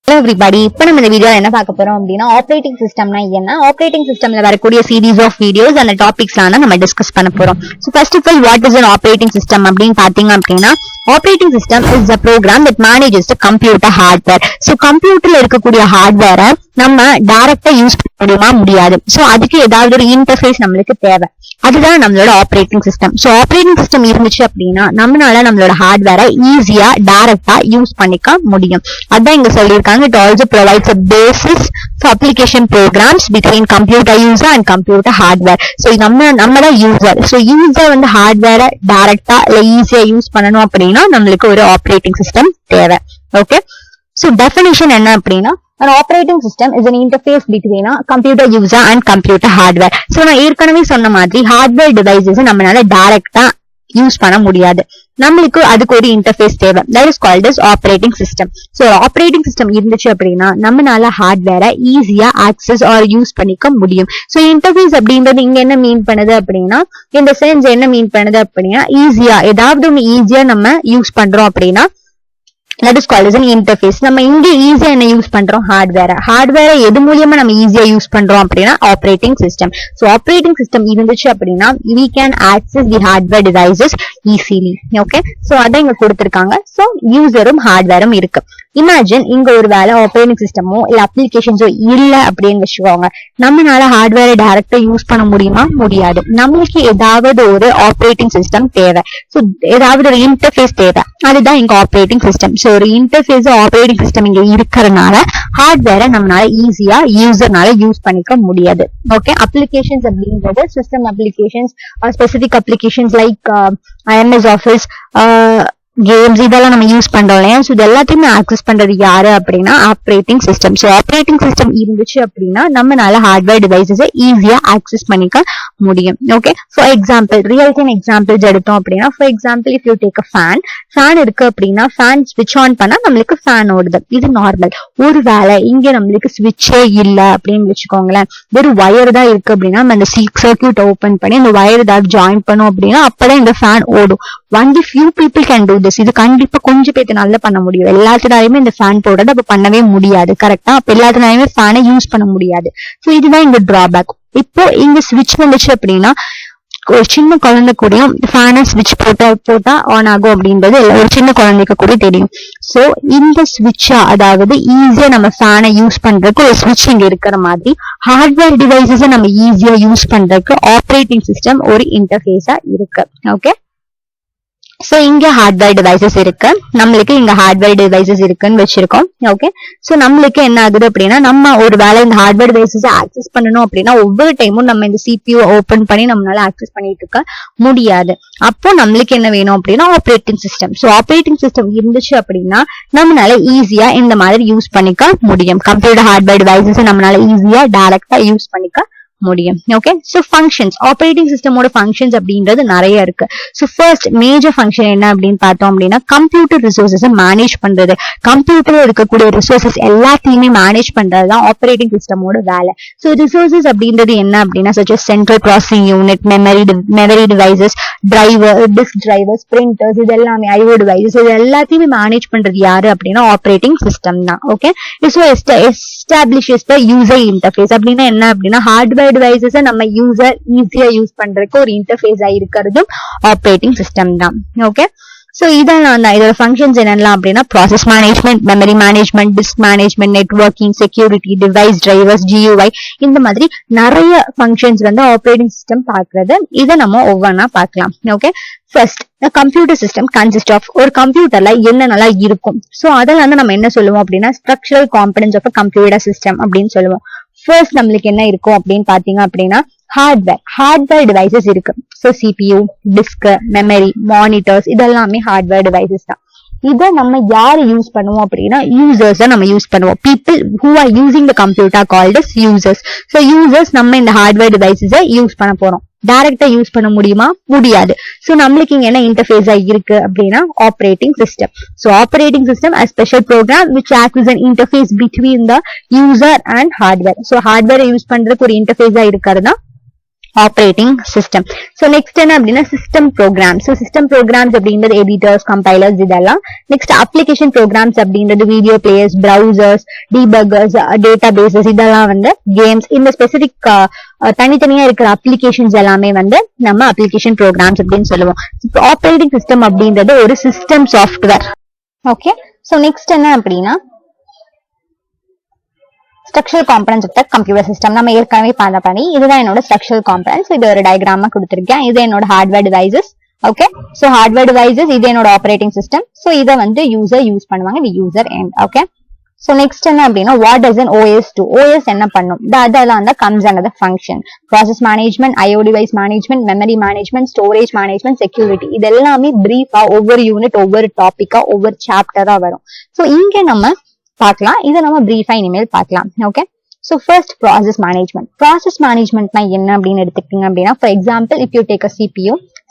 Hello everybody, இப்போ நம்ம இந்த வீடியோல என்ன பார்க்க போறோம் அப்படின்னா ஆப்பரேட்டிங் சிஸ்டம்னா என்ன, ஆப்பரேட்டிங் சிஸ்டம்ல வரக்கூடிய சீரீஸ் ஆஃப் வீடியோஸ் அந்த டாபிக்ஸ்லாம் நம்ம டிஸ்கஸ் பண்ண போறோம். So first of all, what is an operating system அப்படின்னு பாத்தீங்க அப்படின்னா operating system is a program that manages the computer hardware. So கம்ப்யூட்டர்ல இருக்கக்கூடிய ஹார்ட்வேரை நம்ம டைரக்டா யூஸ் பண்ண முடியாது. சோ அதுக்கு ஏதாவது ஒரு இன்டர்ஃபேஸ் நம்மளுக்கு தேவை. அதுதான் நம்மளோட operating system. So operating system இருந்துச்சு அப்படின்னா நம்மளால நம்மளோட ஹார்ட்வேரை ஈஸியா டைரக்டா யூஸ் பண்ணிக்க முடியும். அதான் இங்க சொல்லியிருக்காங்க. It also provides a basis for application programs between computer user and computer hardware. So நம்மள யூசர். So யூசர் வந்து ஹார்ட்வேரை டைரக்டா இல்ல ஈஸியா யூஸ் பண்ணணும் அப்படின்னா நம்மளுக்கு ஒரு ஆப்பரேட்டிங் சிஸ்டம் தேவை. ஓகே, so definition என்ன அப்படின்னா an operating system is an interface between a computer user and computer hardware. So நான் ஏற்கனவே சொன்ன மாதிரி ஹார்ட்வேர் டிவைசஸ் நம்மளால டைரக்டா யூஸ் பண்ண முடியாது. நம்மளுக்கு அதுக்கு ஒரு இன்டர்ஃபேஸ் தேவை. that is called as operating system. So operating system இருந்துச்சு அப்படின்னா நம்மளால ஹார்ட்வேரை ஈஸியா ஆக்சஸ் ஆர் யூஸ் பண்ணிக்க முடியும். சோ இன்டர்ஃபேஸ் அப்படின்றது இங்க என்ன மீன் பண்ணுது அப்படின்னா, இந்த சென்ஸ் என்ன மீன் பண்ணுது அப்படின்னா ஈஸியா ஏதாவது ஒன்று ஈஸியா நம்ம யூஸ் பண்றோம் அப்படின்னா that is called as an interface. நம்ம இங்க ஈஸியா என்ன யூஸ் பண்றோம், ஹார்ட்வேரை எது மூலியமா நம்ம ஈஸியா யூஸ் பண்றோம் அப்படின்னா operating system. So operating system இருந்துச்சு அப்படின்னா we can access the hardware devices easily. Okay, so அதான் இங்க கொடுத்திருக்காங்க. சோ யூசரும் ஹார்ட்வேரும் இருக்கு. இமேஜின் இங்க ஒரு வேலை ஆப்பரேட்டிங் சிஸ்டமோ இல்ல அப்ளிகேஷன்ஸோ இல்ல அப்படின்னு வச்சுக்கோங்க, நம்மளால ஹார்ட்வேரை டைரக்டா யூஸ் பண்ண முடியுமா? முடியாது. நம்மளுக்கு ஏதாவது ஒரு ஆப்பரேட்டிங் சிஸ்டம் தேவை. சோ ஏதாவது ஒரு இன்டர்ஃபேஸ் தேவை. அதுதான் இங்க ஆப்பரேட்டிங் சிஸ்டம். சோ ஒரு இன்டர்ஃபேஸ் ஆப்பரேட்டிங் சிஸ்டம் இங்க இருக்கிறதுனால ஹார்ட்வேரை நம்மளால ஈஸியா யூசர்னால யூஸ் பண்ணிக்க முடியாது. ஓகே, அப்ளிகேஷன்ஸ் அப்படின்றது system applications, specific applications like MS office, games இதெல்லாம் நம்ம யூஸ் பண்றோம் இல்லையா. ஸோ இது எல்லாத்தையுமே ஆக்சஸ் பண்றது யாரு அப்படின்னா operating system. So operating system இருந்துச்சு அப்படின்னா நம்மளால ஹார்ட்வேர் டிவைசஸை ஈஸியா ஆக்சஸ் பண்ணிக்க முடியும். Okay, for example real time examples எடுத்தோம் அப்படின்னா, for example if you take a fan இருக்கு அப்படின்னா ஃபேன் ஸ்விட்ச் ஆன் பண்ணா நம்மளுக்கு ஃபேன் ஓடுது, இது நார்மல். ஒரு வேலை இங்க நம்மளுக்கு ஸ்விட்சே இல்ல அப்படின்னு வச்சுக்கோங்களேன், வெறும் வயர் தான் இருக்கு அப்படின்னா நம்ம இந்த சர்க்யூட் ஓபன் பண்ணி இந்த வயர் ஏதாவது ஜாயின் பண்ணோம் அப்படின்னா அப்பதான் இந்த ஃபேன் ஓடும். only few people can do this. இது கண்டிப்பா கொஞ்சம் பேருக்கு நல்லா பண்ண முடியும். எல்லாத்தினாலுமே இந்த ஃபேன் போடுறது அப்ப பண்ணவே முடியாது. கரெக்டா? அப்ப எல்லாத்தினாலுமே ஃபேனை யூஸ் பண்ண முடியாது. சோ இதுதான் இங்க டிராபேக். இப்போ இங்க ஸ்விட்ச் வந்துச்சு அப்படின்னா ஒரு சின்ன குழந்தை கூடயும் ஃபேனை ஸ்விட்ச் போட்டா ஆன் ஆகும் அப்படின்றது ஒரு சின்ன குழந்தைக்கு கூட தெரியும். சோ இந்த ஸ்விட்சா அதாவது ஈஸியா நம்ம ஃபேனை யூஸ் பண்றதுக்கு ஒரு ஸ்விட்ச் இங்க இருக்கிற மாதிரி ஹார்ட்வேர் டிவைசஸை நம்ம ஈஸியா யூஸ் பண்றதுக்கு ஆப்பரேட்டிங் சிஸ்டம் ஒரு இன்டர்ஃபேஸா இருக்கு. ஓகே, சோ இங்க ஹார்ட்வேர் டிவைசஸ் இருக்கு, நம்மளுக்கு இங்க ஹார்ட்வேர் டிவைசஸ் இருக்குன்னு வச்சிருக்கோம். ஓகே, சோ நம்மளுக்கு என்ன ஆகுது அப்படின்னா நம்ம ஒரு வேலை இந்த ஹார்ட்வேர் டிவைசஸ் ஆக்சஸ் பண்ணணும் அப்படின்னா ஒவ்வொரு டைமும் நம்ம இந்த CPU ஓபன் பண்ணி நம்மளால ஆக்சஸ் பண்ணிட்டு இருக்க முடியாது. அப்போ நம்மளுக்கு என்ன வேணும் அப்படின்னா operating system. So operating system இருந்துச்சு அப்படின்னா நம்மளால ஈஸியா இந்த மாதிரி யூஸ் பண்ணிக்க முடியும். கம்ப்யூட்டர் ஹார்ட்வேர் டிவைசஸ் நம்மளால ஈஸியா டைரக்டா யூஸ் பண்ணிக்க முடியும். ஓகே, சோ ஃபங்க்ஷன்ஸ், ஆப்பரேட்டிங் சிஸ்டமோட ஃபங்க்ஷன்ஸ் அப்படின்றது நிறைய இருக்கு. சோ ஃபர்ஸ்ட் மேஜர் ஃபங்க்ஷன் என்ன அப்படின்னு பார்த்தோம் அப்படின்னா கம்ப்யூட்டர் ரிசோர்சஸை மேனேஜ் பண்றது. கம்ப்யூட்டர்ல இருக்கக்கூடிய ரிசோர்சஸ் எல்லாத்தையுமே மேனேஜ் பண்றதுதான் ஆப்பரேட்டிங் சிஸ்டமோட வேலை. சோ ரிசோர்சஸ் அப்படின்றது என்ன அப்படின்னா such as central processing unit, memory devices, driver, disk drivers, printers, இது எல்லாமே IO டிவைசஸ், இது எல்லாத்தையுமே மேனேஜ் பண்றது யாரு அப்படின்னா ஆப்பரேட்டிங் சிஸ்டம் தான். Okay, so establishes the user interface அப்படின்னா என்ன அப்படின்னா ஹார்ட்வேர் டிவைசஸை நம்ம யூசர் ஈஸியா யூஸ் பண்றதுக்கு ஒரு இன்டர்ஃபேஸா இருக்கிறதும் ஆப்பரேட்டிங் சிஸ்டம் தான். ஓகே, சோ இதெல்லாம் தான் இதோட ஃபங்க்ஷன்ஸ் என்னெல்லாம் அப்படின்னா process management, memory management, disk management, networking, security, device drivers, GUI, இந்த மாதிரி நிறைய ஃபங்க்ஷன்ஸ் வந்து ஆப்பரேட்டிங் சிஸ்டம் பாக்குறது. இதை நம்ம ஒவ்வொன்றா பார்க்கலாம். Okay, first computer system consist of, ஒரு கம்ப்யூட்டர்ல என்னென்னலாம் இருக்கும். சோ அதெல்லாம் வந்து நம்ம என்ன சொல்லுவோம் அப்படின்னா structural components of computer system அப்படின்னு சொல்லுவோம். ஃபர்ஸ்ட் நம்மளுக்கு என்ன இருக்கும் அப்படின்னு பாத்தீங்க அப்படின்னா ஹார்ட்வேர் டிவைசஸ் இருக்கு. So CPU, disk, memory, monitors, இதெல்லாமே ஹார்ட்வேர் டிவைசஸ் தான். இதை நம்ம யாரு யூஸ் பண்ணுவோம் அப்படின்னா யூசர்ஸ் நம்ம யூஸ் பண்ணுவோம். People who are using the computer called as users. So users நம்ம இந்த ஹார்ட்வேர் டிவைசஸை யூஸ் பண்ண போறோம். டைரக்டா யூஸ் பண்ண முடியுமா? முடியாது. சோ நம்மளுக்கு இங்க என்ன இன்டர்ஃபேஸா இருக்கு அப்படின்னா operating system. So operating system a special program which acts as an interface between the user and hardware. So ஹார்ட்வேரை யூஸ் பண்றதுக்கு ஒரு இன்டர்ஃபேஸா இருக்கிறது ஆப்ரேட்டிங் சிஸ்டம். சோ நெக்ஸ்ட் என்ன அப்படின்னா system program. So system programs அப்படின்றது எடிட்டர்ஸ், கம்பைலர்ஸ் இதெல்லாம். Next application programs அப்படின்றது video players, browsers, debuggers, databases இதெல்லாம் வந்து கேம்ஸ். இந்த ஸ்பெசிபிக் தனித்தனியா இருக்கிற அப்ளிகேஷன்ஸ் எல்லாமே வந்து நம்ம அப்ளிகேஷன் ப்ரோக்ராம்ஸ் அப்படின்னு சொல்லுவோம். ஆப்ரேட்டிங் சிஸ்டம் அப்படின்றது ஒரு system software. Okay, so next என்ன அப்படின்னா structural components of the computer system. நம்ம ஏற்கனவே பார்த்த பண்ணி இதுதான் என்னோட ஸ்ட்ரக்சரல் காம்பனன்ட்ஸ். இது ஒரு டயக்ராமா கொடுத்திருக்கேன். இது என்னோட hardware devices. Okay, so hardware devices இது என்னோட ஆப்ரேட்டிங் சிஸ்டம். சோ இதை வந்து யூசர் யூஸ் பண்ணுவாங்க. இது user end. Okay, so next என்ன அப்படின்னா what does an OS do? OS என்ன பண்ணும்? அதெல்லாம் தான் comes under the function. Process management, IO device management, memory management, storage management, security இது எல்லாமே பிரீஃபா ஒவ்வொரு யூனிட், ஒவ்வொரு டாபிக்கா, ஒவ்வொரு சாப்டரா வரும். சோ இங்க நம்ம பார்க்கலாம். இதை நம்ம பிரீஃபா இனிமேல் பார்க்கலாம். Okay, so first process management. Process மேனேஜ்மெண்ட்னா என்ன அப்படின்னு எடுத்துக்கிட்டீங்க அப்படின்னா for example if you take a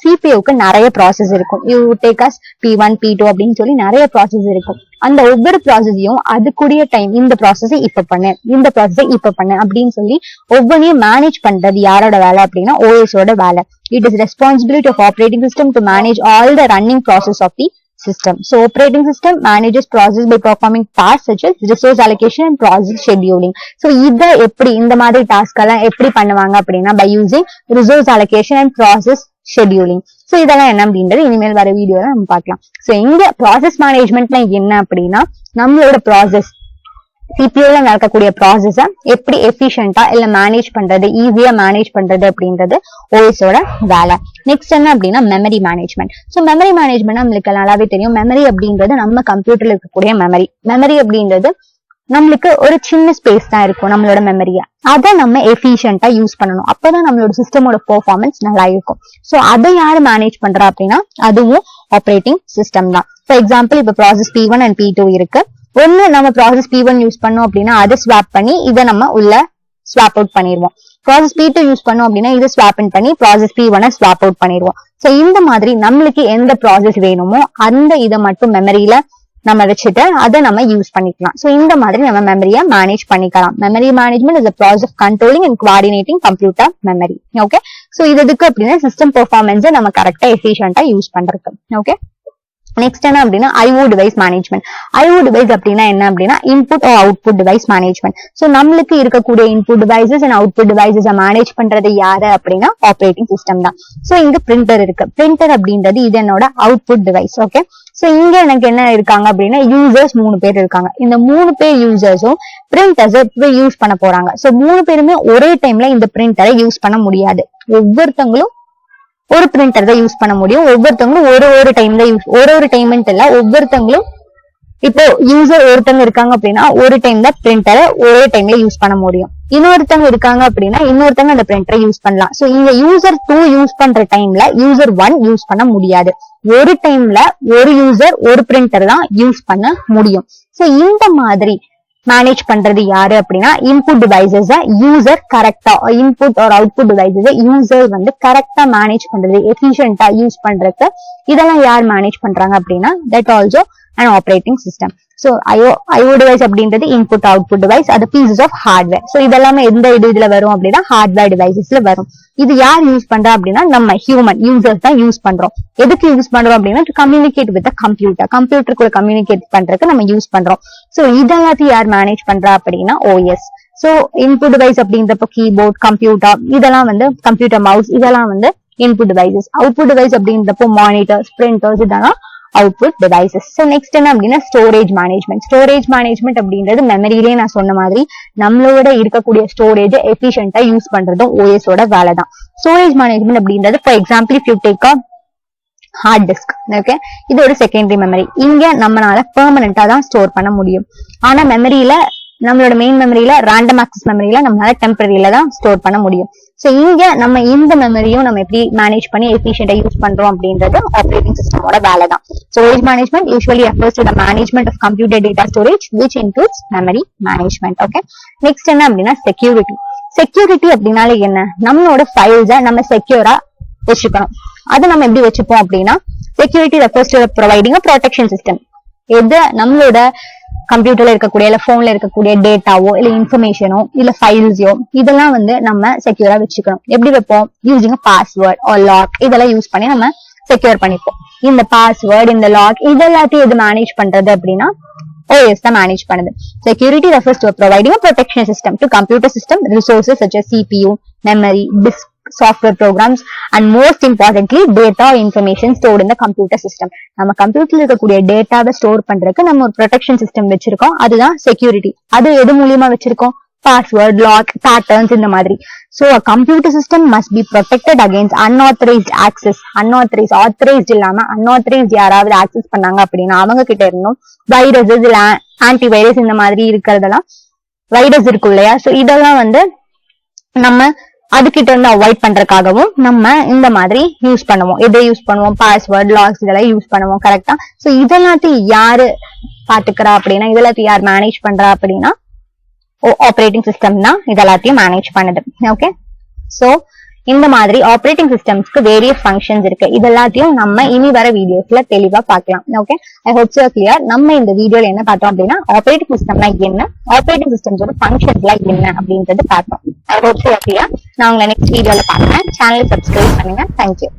சிபியூக்கு நிறைய ப்ராசஸ் இருக்கும். You take as P1 P2 அப்படின்னு சொல்லி நிறைய ப்ராசஸ் இருக்கும். அந்த ஒவ்வொரு ப்ராசஸையும் அதுக்குரிய டைம் இந்த ப்ராசஸை இப்ப பண்ணு, இந்த ப்ராசஸை இப்ப பண்ணு அப்படின்னு சொல்லி ஒவ்வொன்றையும் மேனேஜ் பண்றது யாரோட வேலை அப்படின்னா ஓஎஸோட வேலை. It is responsibility of operating system to manage all the running process of the system. So operating system manages process by performing tasks such as resource allocation and process scheduling. So இத எப்படி இந்த மாதிரி task எல்லாம் எப்படி பண்ணுவாங்க அப்படின்னா by using resource allocation and process scheduling. So இதெல்லாம் என்ன அப்படின்றது இனிமேல் வர வீடியோல நம்ம பார்க்கலாம். So இங்க process managementனா என்ன அப்படின்னா நம்மளோட ப்ராசஸ் சிபியூல நடக்கக்கூடிய ப்ராசஸ எப்படி எஃபிஷியன்டா இல்ல மேனேஜ் பண்றது, ஈஸியா மேனேஜ் பண்றது அப்படின்றது ஓஎஸோட வேலை. நெக்ஸ்ட் என்ன அப்படின்னா memory management. So memory management நம்மளுக்கு நல்லாவே தெரியும். மெமரி அப்படின்றது நம்ம கம்ப்யூட்டர்ல இருக்கக்கூடிய மெமரி. மெமரி அப்படின்றது நம்மளுக்கு ஒரு சின்ன ஸ்பேஸ் தான் இருக்கும் நம்மளோட மெமரிய. அதை நம்ம எஃபிஷியன்டா யூஸ் பண்ணணும். அப்பதான் நம்மளோட சிஸ்டமோட பெர்ஃபார்மன்ஸ் நல்லா இருக்கும். சோ அதை யாரு மேனேஜ் பண்றா அப்படின்னா அதுவும் ஆப்ரேட்டிங் சிஸ்டம் தான். ஃபார் எக்ஸாம்பிள் இப்ப ப்ராசஸ் P1 and P2 இருக்கு. ஒண்ணு நம்ம ப்ராசஸ் P1 யூஸ் பண்ணோம் அப்படின்னா அதை ஸ்வாப் பண்ணி இதை நம்ம உள்ள ஸ்வாப் அவுட் பண்ணிடுவோம். ப்ராசஸ் P2 யூஸ் பண்ணோம் அப்படின்னா இதை ஸ்வாப் இன் பண்ணி ப்ராசஸ் P1 ஸ்வாப் அவுட் பண்ணிடுவோம். சோ இந்த மாதிரி நம்மளுக்கு எந்த ப்ராசஸ் வேணுமோ அந்த இதை மட்டும் மெமரியில நம்ம வச்சுட்டு அதை நம்ம யூஸ் பண்ணிக்கலாம். சோ இந்த மாதிரி நம்ம மெமரியை மேனேஜ் பண்ணிக்கலாம். Memory management is a process of controlling and coordinating computer memory. Okay, so இது எதுக்கு அப்படின்னா சிஸ்டம் பெர்ஃபார்மன்ஸை நம்ம கரெக்டா எஃபிஷியன்டா யூஸ் பண்றதுக்கு. ஓகே, நெக்ஸ்ட் என்ன அப்படின்னா IO device management. IO device அப்படின்னா என்ன அப்படின்னா input or output device management. So நம்மளுக்கு இருக்கக்கூடிய input devices and output devices manage பண்றது யாரு அப்படின்னா ஆப்ரேட்டிங் சிஸ்டம் தான். சோ இங்க பிரிண்டர் இருக்கு. பிரிண்டர் அப்படின்றது இது என்னோட அவுட்புட் டிவைஸ். ஓகே, சோ இங்க எனக்கு என்ன இருக்காங்க அப்படின்னா யூசர்ஸ் 3 பேர் இருக்காங்க. இந்த 3 பேர் யூசர்ஸும் பிரிண்டர்ஸ் யூஸ் பண்ண போறாங்க. சோ 3 பேருமே ஒரே டைம்ல இந்த பிரிண்டரை யூஸ் பண்ண முடியாது. ஒவ்வொருத்தங்களும் ஒரு பிரிண்டர் தான் யூஸ் பண்ண முடியும். ஒவ்வொருத்தவங்களும் ஒரு டைம்ல ஒரு டைமெண்ட் இல்ல, ஒவ்வொருத்தவங்களும் இப்போ யூசர் ஒருத்தவங்க இருக்காங்க அப்படின்னா ஒரு டைம் தான் பிரிண்டரை ஒரே டைம்ல யூஸ் பண்ண முடியும். இன்னொருத்தவங்க இருக்காங்க அப்படின்னா இன்னொருத்தவங்க அந்த பிரிண்டரை யூஸ் பண்ணலாம். சோ இங்க யூசர் 2 யூஸ் பண்ற டைம்ல யூசர் 1 யூஸ் பண்ண முடியாது. ஒரு டைம்ல ஒரு யூசர் ஒரு பிரிண்டர் தான் யூஸ் பண்ண முடியும். சோ இந்த மாதிரி மேனேஜ் பண்றது யாரு அப்படின்னா இன்புட் டிவைசஸ் யூசர் கரெக்டா இன்புட் ஒரு அவுட்புட் டிவைசஸ் யூசர் வந்து கரெக்டா மேனேஜ் பண்றது, எஃபிஷியன்டா யூஸ் பண்றது இதெல்லாம் யார் மேனேஜ் பண்றாங்க அப்படின்னா that also an operating system. So IO device அப்படின்றது இன்புட் அவுட்புட் டிவைஸ், அது பீசஸ் ஆஃப் ஹார்ட்வேர். சோ இதெல்லாமே எந்த இதுல வரும் அப்படின்னா ஹார்ட்வேர் டிவைசஸ்ல வரும். இது யார் யூஸ் பண்றா அப்படின்னா நம்ம ஹியூமன் யூசர்ஸ் தான் யூஸ் பண்றோம். எதுக்கு யூஸ் பண்றோம் அப்படின்னா டு கம்யூனிகேட் வித் கம்ப்யூட்டர் கூட கம்யூனிகேட் பண்றதுக்கு நம்ம யூஸ் பண்றோம். சோ இதெல்லாத்தையும் யார் மேனேஜ் பண்றா அப்படின்னா OS. சோ இன்புட் டிவைஸ் அப்படின்றப்ப கீபோர்ட், கம்ப்யூட்டர் இதெல்லாம் வந்து கம்ப்யூட்டர் மவுஸ் இதெல்லாம் வந்து இன்புட் டிவைசஸ். அவுட்புட் டிவைஸ் அப்படின்றப்போ மானிட்டர்ஸ், பிரிண்டர்ஸ் இதெல்லாம் அவுட்புட் டிவைசஸ். சோ நெக்ஸ்ட் என்ன அப்படின்னா ஸ்டோரேஜ் மேனேஜ்மெண்ட். ஸ்டோரேஜ் மேனேஜ்மெண்ட் அப்படின்றது மெமரியிலேயே நான் சொன்ன மாதிரி நம்மளோட இருக்கக்கூடிய ஸ்டோரேஜ் எஃபிஷியன்டா யூஸ் பண்றதும் ஓஎஸோட வேலை தான். ஸ்டோரேஜ் மேனேஜ்மெண்ட் அப்படின்றது for example if you take a hard disk. Okay, இது ஒரு செகண்டரி மெமரி. இங்க நம்மளால பெர்மனண்டா தான் ஸ்டோர் பண்ண முடியும். ஆனா மெமரியில நம்மளோட மெயின் மெமரியில ரேண்டம் ஆக்சஸ் மெமரியில நம்மளால டெம்பரரியில தான் ஸ்டோர் பண்ண முடியும். சோ இங்க நம்ம இந்த மெமரியும் நம்ம எப்படி மேனேஜ் பண்ணி எஃபிஷியன்டா யூஸ் பண்றோம் அப்படின்றது ஆப்ரேட்டிங் சிஸ்டமோட வேலை தான். Storage management usually refers to the management of computer data storage which includes memory management. Okay, next என்ன அப்படின்னா செக்யூரிட்டி. செக்யூரிட்டி அப்படின்னாலே என்ன, நம்மளோட ஃபைல்ஸை நம்ம செக்யூரா வச்சுக்கணும். அதை நம்ம எப்படி வச்சுப்போம் அப்படின்னா security refers to providing a protection system. எது நம்மளோட கம்ப்யூட்டர்ல இருக்கக்கூடிய இல்ல போன்ல இருக்கக்கூடிய டேட்டாவோ இல்ல இன்ஃபர்மேஷனோ இல்ல ஃபைல்ஸோ இதெல்லாம் வந்து நம்ம செக்யூரா வச்சுக்கணும். எப்படி வைப்போம்? யூசிங் பாஸ்வேர்ட் ஆர் லாக் இதெல்லாம் யூஸ் பண்ணி நம்ம செக்யூர் பண்ணிப்போம். இந்த பாஸ்வேர்ட் இந்த லாக் இதெல்லாத்தையும் எது மேனேஜ் பண்றது அப்படின்னா OS தான் மேனேஜ் பண்ணுது. Security refers to providing a protection system to computer system resources such as CPU, memory, disk, software programs and most importantly data or information stored in the computer system. நம்ம கம்ப்யூட்டர்ல இருக்கக்கூடிய டேட்டாவை store பண்றதுக்கு நம்ம ஒரு protection system வச்சிருக்கோம். அதுதான் security. அது எது மூலியமா வச்சிருக்கோம்? பாஸ்வேர்ட், லாக், பேட்டர்ன்ஸ் இந்த மாதிரி. So a computer system must be protected against unauthorized access. authorized இல்லாம unauthorized யாராவது ஆக்சஸ் பண்ணாங்க அப்படின்னா அவங்க கிட்ட இருந்தும் வைரஸஸ் இல்ல ஆன்டிவைரஸ் இந்த மாதிரி இருக்கிறதெல்லாம் வைரஸ் இருக்கும் இல்லையா? சோ இதெல்லாம் வந்து நம்ம அதுகிட்ட இருந்து அவாய்ட் பண்றதுக்காகவும் நம்ம இந்த மாதிரி யூஸ் பண்ணுவோம். எதை யூஸ் பண்ணுவோம்? பாஸ்வேர்ட், லாக்ஸ் இதெல்லாம் யூஸ் பண்ணுவோம். கரெக்டா? சோ இதெல்லாத்தையும் யாரு பாத்துக்கிறா அப்படின்னா இதெல்லாத்தையும் யார் மேனேஜ் பண்றா அப்படின்னா ஆப்ரேட்டிங் சிஸ்டம் தான் இதெல்லாத்தையும் மேனேஜ் பண்ணுது. ஓகே, சோ இந்த மாதிரி ஆப்ரேட்டிங் சிஸ்டம்ஸ்க்கு வேரியஸ் ஃபங்க்ஷன்ஸ் இருக்கு. இதெல்லாத்தையும் நம்ம இனி வர வீடியோஸ்ல தெளிவா பார்க்கலாம். Okay, I hope so clear. நம்ம இந்த வீடியோல என்ன பார்த்தோம் அப்படின்னா ஆப்ரேட்டிங் சிஸ்டம்னா என்ன, ஆப்ரேட்டிங் சிஸ்டம்ஸோட ஃபங்க்ஷன்ஸ்லாம் என்ன அப்படின்றது பார்த்தோம். I hope so clear. நான் உங்களை நெக்ஸ்ட் வீடியோல பார்க்கிறேன். சேனலை சப்ஸ்கிரைப் பண்ணுங்க. தேங்க்யூ.